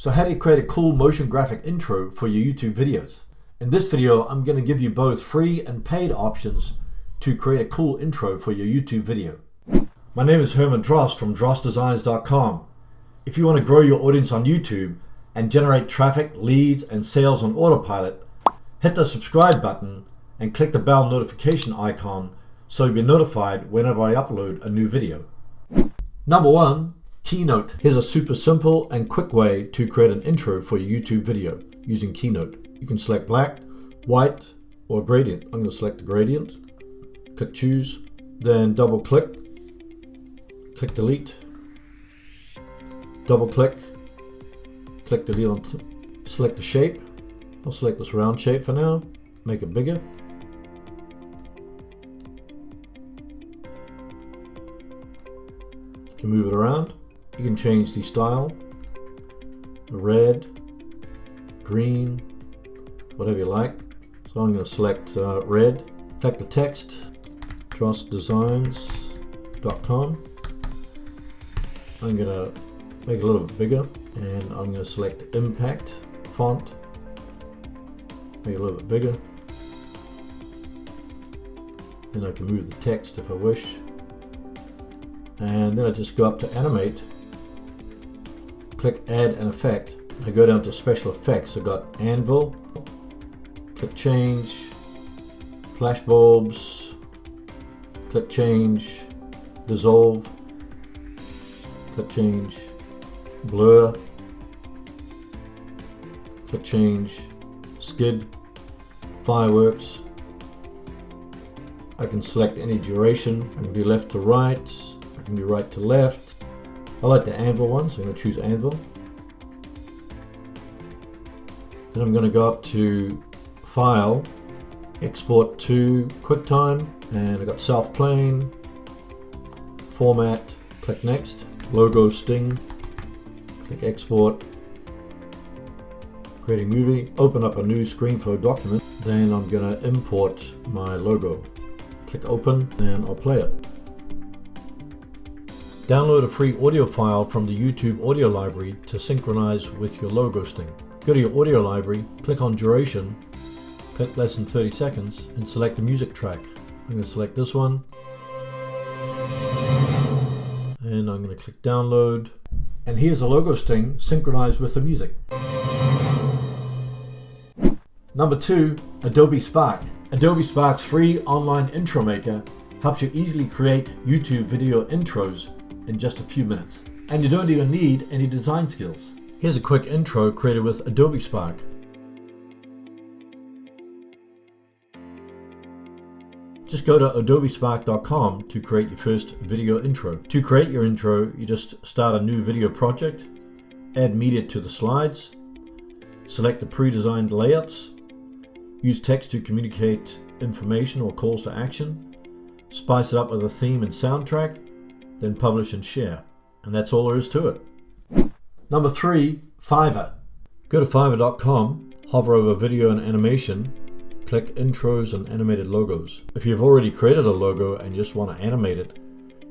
So how do you create a cool motion graphic intro for your YouTube videos? In this video, I'm going to give you both free and paid options to create a cool intro for your YouTube video. My name is Herman Drost from drostdesigns.com. If you want to grow your audience on YouTube and generate traffic, leads, and sales on autopilot, hit the subscribe button and click the bell notification icon so you'll be notified whenever I upload a new video. Number 1, Keynote. Here's a super simple and quick way to create an intro for your YouTube video using Keynote. You can select black, white, or gradient. I'm going to select the gradient, click choose, then double click delete, double click delete on select the shape. I'll select this round shape for now, make it bigger. You can move it around. You can change the style, red, green, whatever you like. So I'm going to select red, click the text, drostdesigns.com. I'm going to make it a little bit bigger and I'm going to select impact, font, make it a little bit bigger. And I can move the text if I wish. And then I just go up to animate, click add an effect. I go down to special effects. I've got anvil, click change, flash bulbs, click change, dissolve, click change, blur, click change, skid, fireworks. I can select any duration. I can do left to right, I can do right to left. I like the anvil one, so I'm going to choose anvil. Then I'm going to go up to File, Export to QuickTime, and I've got self-plane, Format, click Next, Logo Sting, click Export, Creating Movie, open up a new ScreenFlow document, then I'm going to import my logo. Click Open, and I'll play it. Download a free audio file from the YouTube audio library to synchronize with your logo sting. Go to your audio library, click on duration, click less than 30 seconds, and select the music track. I'm going to select this one, and I'm going to click download. And here's the logo sting synchronized with the music. Number 2, Adobe Spark. Adobe Spark's free online intro maker helps you easily create YouTube video intros in just a few minutes. And you don't even need any design skills. Here's a quick intro created with Adobe Spark. Just go to adobespark.com to create your first video intro. To create your intro, you just start a new video project, add media to the slides, select the pre-designed layouts, use text to communicate information or calls to action, spice it up with a theme and soundtrack, then publish and share. And that's all there is to it. Number 3, Fiverr. Go to fiverr.com, hover over video and animation, click intros and animated logos. If you've already created a logo and just want to animate it,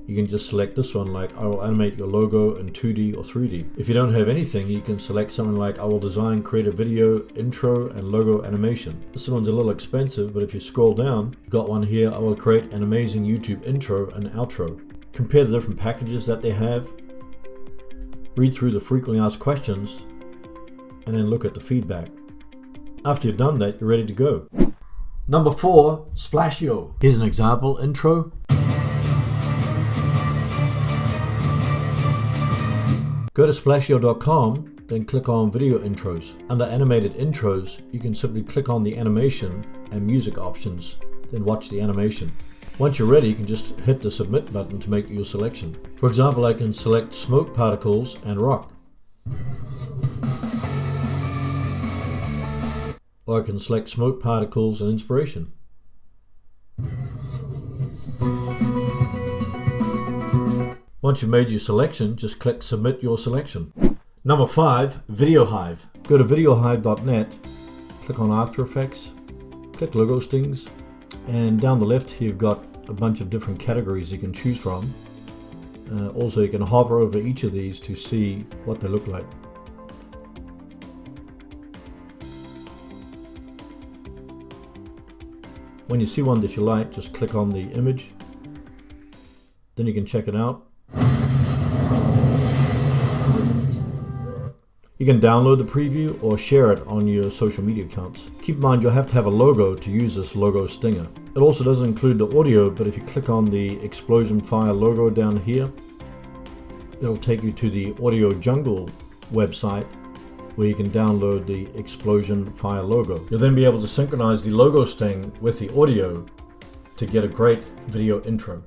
you can just select this one, like I will animate your logo in 2D or 3D. If you don't have anything, you can select something like I will design, create a video, intro, and logo animation. This one's a little expensive, but if you scroll down, got one here, I will create an amazing YouTube intro and outro. Compare the different packages that they have, read through the frequently asked questions, and then look at the feedback. After you've done that, you're ready to go. Number 4, Splasheo. Here's an example intro. Go to splasheo.com, then click on video intros. Under animated intros, you can simply click on the animation and music options, then watch the animation. Once you're ready, you can just hit the submit button to make your selection. For example, I can select smoke particles and rock. Or I can select smoke particles and inspiration. Once you've made your selection, just click submit your selection. Number 5, Hive. Go to viddyoze.net, click on After Effects, click Logo Stings, and down the left here you've got a bunch of different categories you can choose from. Also, you can hover over each of these to see what they look like. When you see one that you like, just click on the image. Then you can check it out. You can download the preview or share it on your social media accounts. Keep in mind you'll have to have a logo to use this logo stinger. It also doesn't include the audio, but if you click on the explosion fire logo down here, it'll take you to the Audio Jungle website where you can download the explosion fire logo. You'll then be able to synchronize the logo sting with the audio to get a great video intro.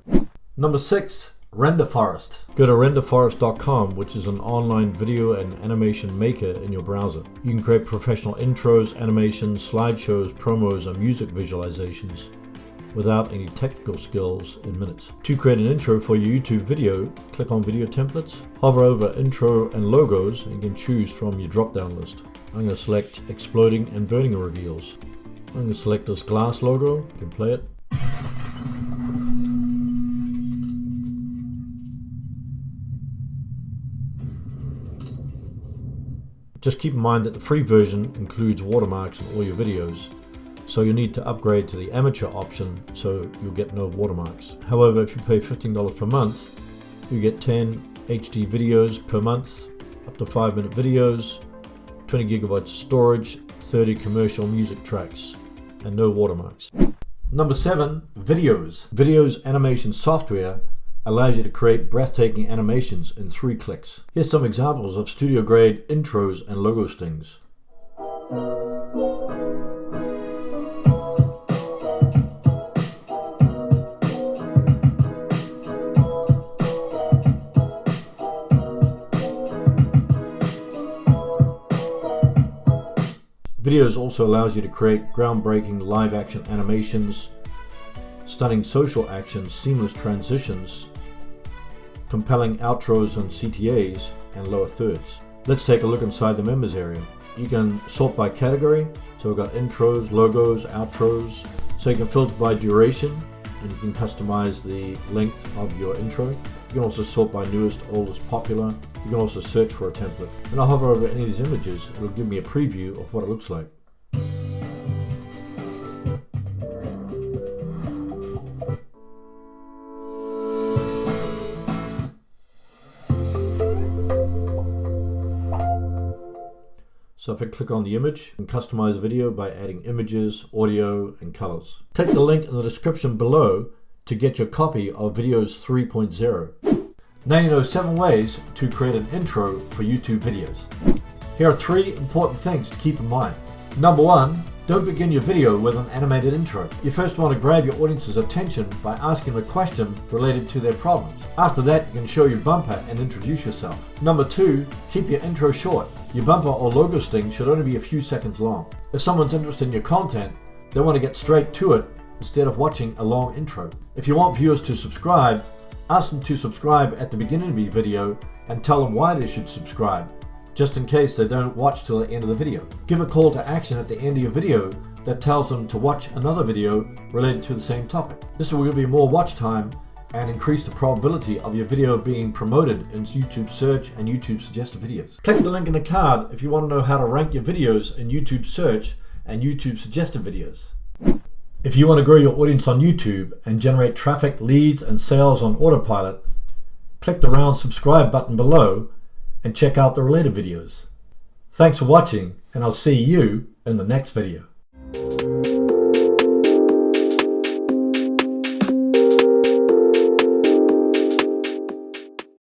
Number 6, Renderforest. Go to renderforest.com, which is an online video and animation maker in your browser. You can create professional intros, animations, slideshows, promos, and music visualizations without any technical skills in minutes. To create an intro for your YouTube video, click on Video Templates, hover over Intro and Logos, and you can choose from your drop-down list. I'm going to select Exploding and Burning Reveals. I'm going to select this glass logo. You can play it. Just keep in mind that the free version includes watermarks in all your videos, so you'll need to upgrade to the amateur option so you'll get no watermarks. However, if you pay $15 per month, you get 10 HD videos per month, up to 5-minute videos, 20 gigabytes of storage, 30 commercial music tracks, and no watermarks. Number 7, Viddyoze. Viddyoze animation software allows you to create breathtaking animations in 3 clicks. Here's some examples of studio-grade intros and logo stings. Viddyoze also allows you to create groundbreaking live-action animations, stunning social actions, seamless transitions, compelling outros and CTAs, and lower thirds. Let's take a look inside the members area. You can sort by category, so we've got intros, logos, outros. So you can filter by duration, and you can customize the length of your intro. You can also sort by newest, oldest, popular. You can also search for a template. When I hover over any of these images, it'll give me a preview of what it looks like. So if I click on the image, I can customize the video by adding images, audio, and colors. Click the link in the description below to get your copy of Viddyoze 3.0. Now you know 7 ways to create an intro for YouTube videos. Here are 3 important things to keep in mind. Number 1, don't begin your video with an animated intro. You first want to grab your audience's attention by asking them a question related to their problems. After that, you can show your bumper and introduce yourself. Number 2, keep your intro short. Your bumper or logo sting should only be a few seconds long. If someone's interested in your content, they want to get straight to it instead of watching a long intro. If you want viewers to subscribe, ask them to subscribe at the beginning of your video and tell them why they should subscribe, just in case they don't watch till the end of the video. Give a call to action at the end of your video that tells them to watch another video related to the same topic. This will give you more watch time and increase the probability of your video being promoted in YouTube search and YouTube suggested videos. Click the link in the card if you want to know how to rank your videos in YouTube search and YouTube suggested videos. If you want to grow your audience on YouTube and generate traffic, leads, and sales on autopilot, click the round subscribe button below and check out the related videos. Thanks for watching, and I'll see you in the next video.